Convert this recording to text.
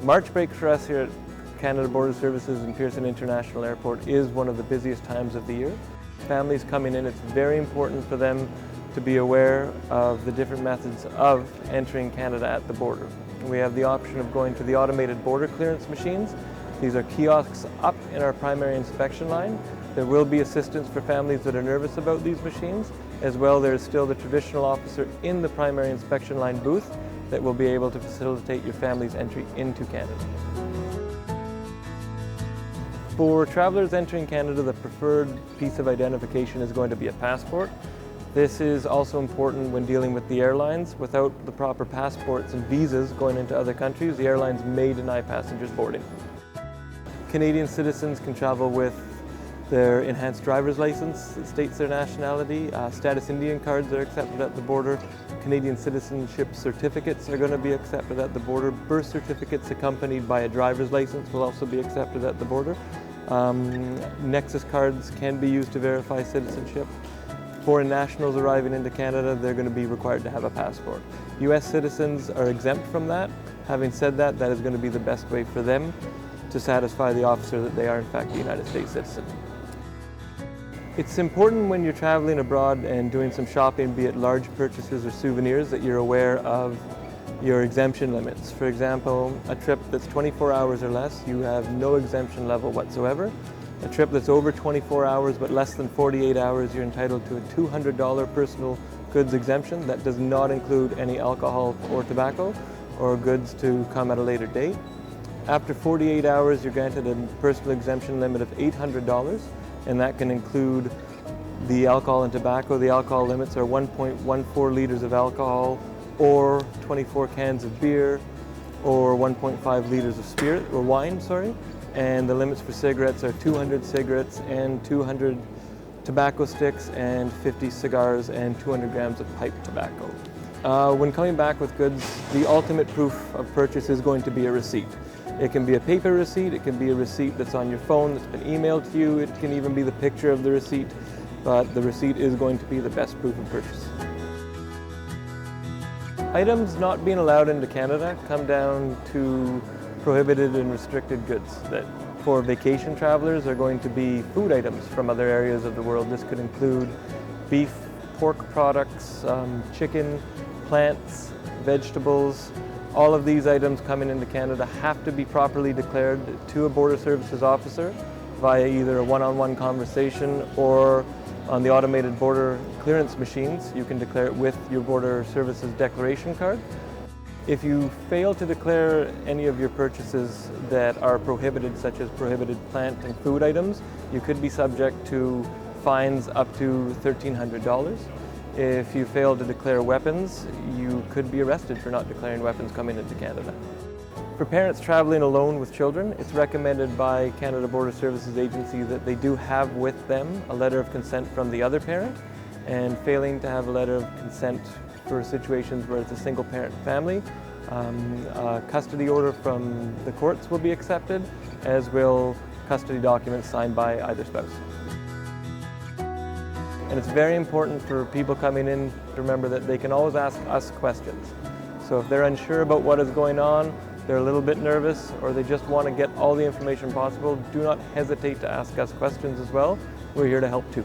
March break for us here at Canada Border Services and Pearson International Airport is one of the busiest times of the year. Families coming in, it's very important for them to be aware of the different methods of entering Canada at the border. We have the option of going to the automated border clearance machines. These are kiosks up in our primary inspection line. There will be assistance for families that are nervous about these machines. As well, there is still the traditional officer in the primary inspection line booth that will be able to facilitate your family's entry into Canada. For travelers entering Canada, the preferred piece of identification is going to be a passport. This is also important when dealing with the airlines. Without the proper passports and visas going into other countries, the airlines may deny passengers boarding. Canadian citizens can travel with their enhanced driver's license that states their nationality. Status Indian cards are accepted at the border. Canadian citizenship certificates are going to be accepted at the border. Birth certificates accompanied by a driver's license will also be accepted at the border. Nexus cards can be used to verify citizenship. Foreign nationals arriving into Canada, they're going to be required to have a passport. U.S. citizens are exempt from that. Having said that, that is going to be the best way for them to satisfy the officer that they are in fact a United States citizen. It's important when you're traveling abroad and doing some shopping, be it large purchases or souvenirs, that you're aware of your exemption limits. For example, a trip that's 24 hours or less, you have no exemption level whatsoever. A trip that's over 24 hours but less than 48 hours, you're entitled to a $200 personal goods exemption. That does not include any alcohol or tobacco or goods to come at a later date. After 48 hours, you're granted a personal exemption limit of $800, and that can include the alcohol and tobacco. The alcohol limits are 1.14 liters of alcohol or 24 cans of beer or 1.5 liters of spirit or wine, and the limits for cigarettes are 200 cigarettes and 200 tobacco sticks and 50 cigars and 200 grams of pipe tobacco. When coming back with goods, the ultimate proof of purchase is going to be a receipt. It can be a paper receipt, it can be a receipt that's on your phone that's been emailed to you, it can even be the picture of the receipt, but the receipt is going to be the best proof of purchase. Items not being allowed into Canada come down to prohibited and restricted goods that for vacation travelers are going to be food items from other areas of the world. This could include beef, pork products, chicken, plants, vegetables. All of these items coming into Canada have to be properly declared to a Border Services officer via either a one-on-one conversation or on the automated border clearance machines. You can declare it with your Border Services declaration card. If you fail to declare any of your purchases that are prohibited, such as prohibited plant and food items, you could be subject to fines up to $1,300. If you fail to declare weapons, you could be arrested for not declaring weapons coming into Canada. For parents traveling alone with children, it's recommended by Canada Border Services Agency that they do have with them a letter of consent from the other parent, and failing to have a letter of consent for situations where it's a single parent family, a custody order from the courts will be accepted, as will custody documents signed by either spouse. And it's very important for people coming in to remember that they can always ask us questions. So if they're unsure about what is going on, they're a little bit nervous, or they just want to get all the information possible, do not hesitate to ask us questions as well. We're here to help too.